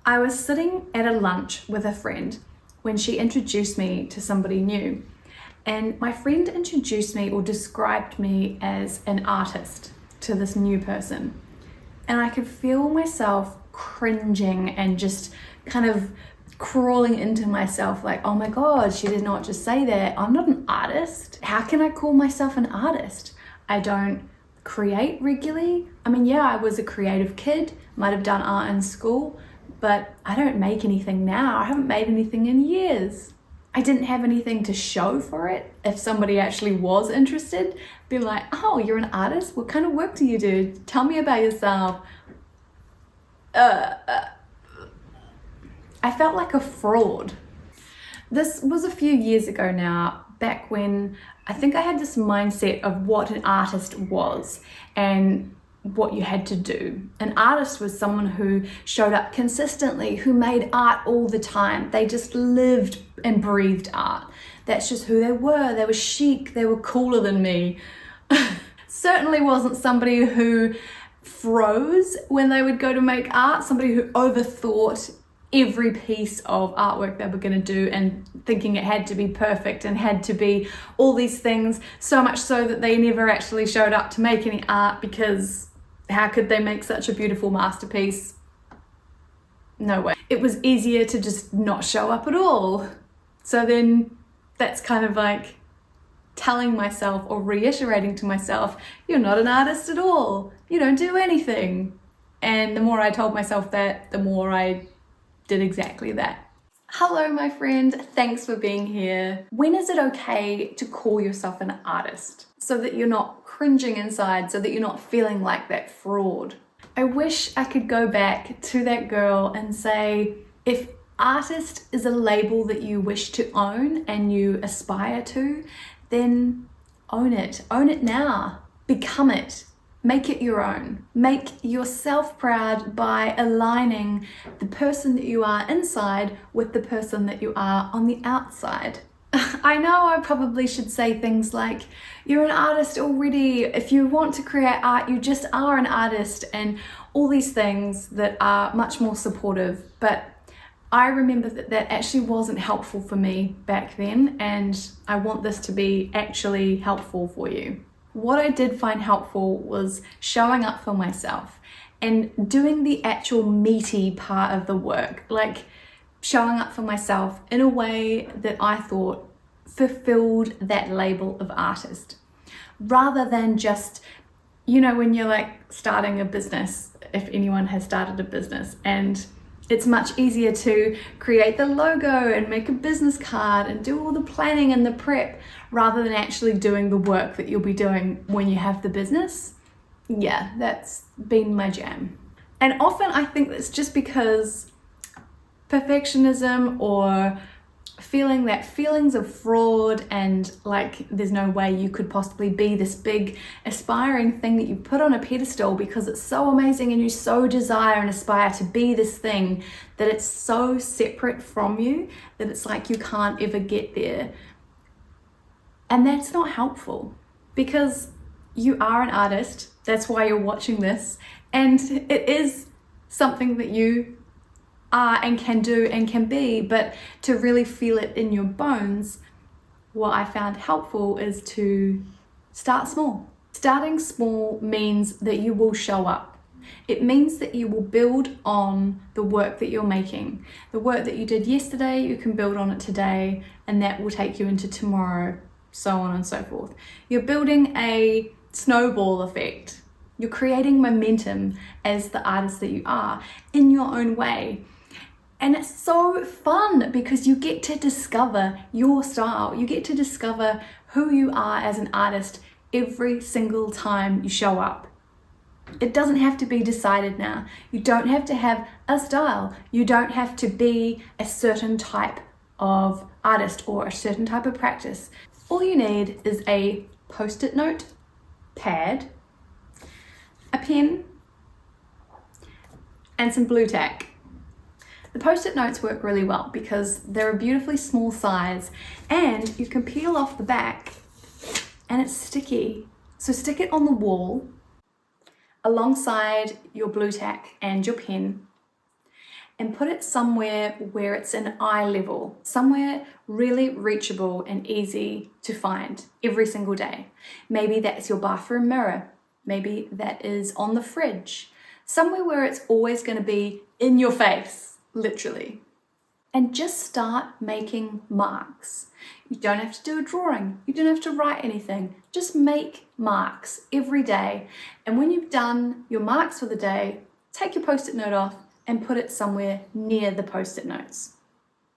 I was sitting at a lunch with a friend when she introduced me to somebody new. And my friend introduced me or described me as an artist to this new person. And I could feel myself cringing and just kind of crawling into myself like, oh my God, she did not just say that. I'm not an artist. How can I call myself an artist? I don't create regularly. I mean, yeah, I was a creative kid, might have done art in school, but I don't make anything now. I haven't made anything in years. I didn't have anything to show for it. If somebody actually was interested, be like, oh, you're an artist? What kind of work do you do? Tell me about yourself. I felt like a fraud. This was a few years ago now, back when I think I had this mindset of what an artist was and what you had to do. An artist was someone who showed up consistently, who made art all the time. They just lived and breathed art. That's just who they were. They were chic. They were cooler than me. Certainly wasn't somebody who froze when they would go to make art, somebody who overthought every piece of artwork they were going to do and thinking it had to be perfect and had to be all these things, so much so that they never actually showed up to make any art, because how could they make such a beautiful masterpiece? No way. It was easier to just not show up at all. So then that's kind of like telling myself or reiterating to myself, you're not an artist at all. You don't do anything. And the more I told myself that, the more I did exactly that. Hello, my friend. Thanks for being here. When is it okay to call yourself an artist? So that you're not cringing inside, so that you're not feeling like that fraud. I wish I could go back to that girl and say, if artist is a label that you wish to own and you aspire to, then own it. Own it now. Become it. Make it your own. Make yourself proud by aligning the person that you are inside with the person that you are on the outside. I know I probably should say things like, you're an artist already. If you want to create art, you just are an artist, and all these things that are much more supportive. But I remember that that actually wasn't helpful for me back then, and I want this to be actually helpful for you. What I did find helpful was showing up for myself and doing the actual meaty part of the work, like showing up for myself in a way that I thought fulfilled that label of artist, rather than just, you know, when you're like starting a business, if anyone has started a business, and it's much easier to create the logo and make a business card and do all the planning and the prep, rather than actually doing the work that you'll be doing when you have the business. Yeah, that's been my jam. And often I think that's just because perfectionism or feeling that feelings of fraud and like there's no way you could possibly be this big aspiring thing that you put on a pedestal because it's so amazing and you so desire and aspire to be this thing, that it's so separate from you that it's like you can't ever get there. And that's not helpful, because you are an artist. That's why you're watching this, and it is something that you are and can do and can be. But to really feel it in your bones, what I found helpful is to start small. Starting small means that you will show up. It means that you will build on the work that you're making. The work that you did yesterday, you can build on it today, and that will take you into tomorrow, so on and so forth. You're building a snowball effect. You're creating momentum as the artist that you are in your own way. And it's so fun because you get to discover your style. You get to discover who you are as an artist every single time you show up. It doesn't have to be decided now. You don't have to have a style. You don't have to be a certain type of artist or a certain type of practice. All you need is a post-it note pad, a pen, and some blue tack. The post-it notes work really well because they're a beautifully small size and you can peel off the back and it's sticky. So stick it on the wall alongside your blue tack and your pen, and put it somewhere where it's an eye level, somewhere really reachable and easy to find every single day. Maybe that's your bathroom mirror. Maybe that is on the fridge, somewhere where it's always going to be in your face, literally. And just start making marks. You don't have to do a drawing. You don't have to write anything. Just make marks every day. And when you've done your marks for the day, take your post-it note off and put it somewhere near the post-it notes.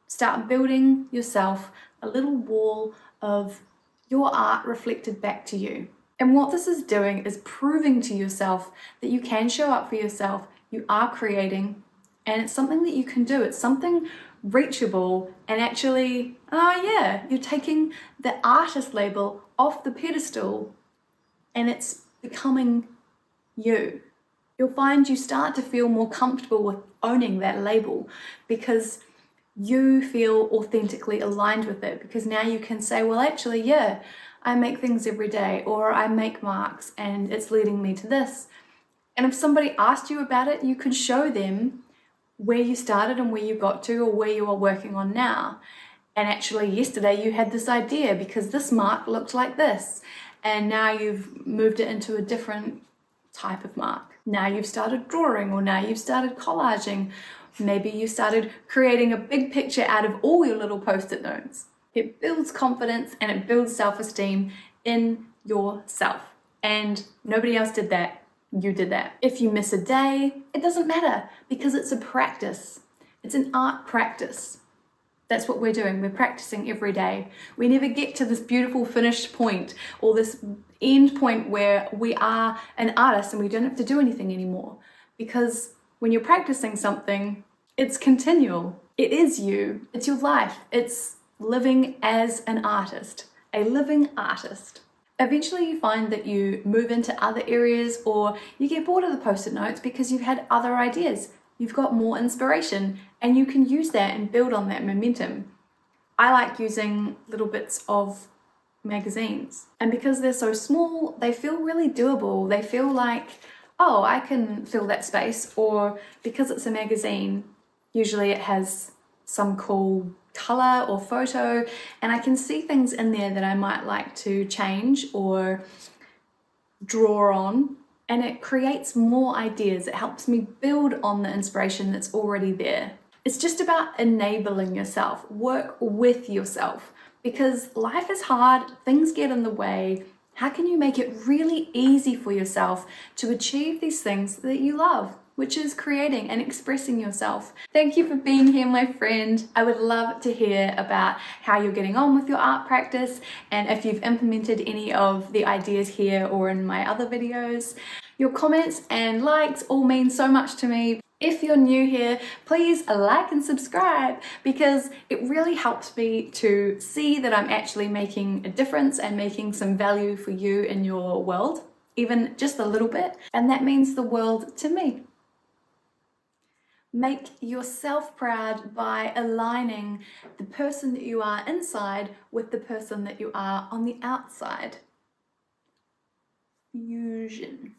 Start building yourself a little wall of your art reflected back to you. And what this is doing is proving to yourself that you can show up for yourself, you are creating, and it's something that you can do. It's something reachable, and actually, you're taking the artist label off the pedestal and it's becoming you. You'll find you start to feel more comfortable with owning that label because you feel authentically aligned with it, because now you can say, well, actually, yeah, I make things every day, or I make marks and it's leading me to this. And if somebody asked you about it, you can show them where you started and where you got to, or where you are working on now. And actually yesterday you had this idea because this mark looked like this, and now you've moved it into a different type of mark. Now you've started drawing, or now you've started collaging. Maybe you started creating a big picture out of all your little post-it notes. It builds confidence and it builds self-esteem in yourself. And nobody else did that. You did that. If you miss a day, it doesn't matter because it's a practice. It's an art practice. That's what we're doing. We're practicing every day. We never get to this beautiful finished point or this end point where we are an artist and we don't have to do anything anymore. Because when you're practicing something, it's continual. It is you. It's your life. It's living as an artist, a living artist. Eventually you find that you move into other areas, or you get bored of the post-it notes because you've had other ideas. You've got more inspiration and you can use that and build on that momentum. I like using little bits of magazines, and because they're so small, they feel really doable. They feel like, oh, I can fill that space. Or because it's a magazine, usually it has some cool color or photo, and I can see things in there that I might like to change or draw on, and it creates more ideas. It helps me build on the inspiration that's already there. It's just about enabling yourself. Work with yourself, because life is hard, things get in the way. How can you make it really easy for yourself to achieve these things that you love, which is creating and expressing yourself? Thank you for being here, my friend. I would love to hear about how you're getting on with your art practice, and if you've implemented any of the ideas here or in my other videos. Your comments and likes all mean so much to me. If you're new here, please like and subscribe, because it really helps me to see that I'm actually making a difference and making some value for you in your world, even just a little bit, and that means the world to me. Make yourself proud by aligning the person that you are inside with the person that you are on the outside. Fusion.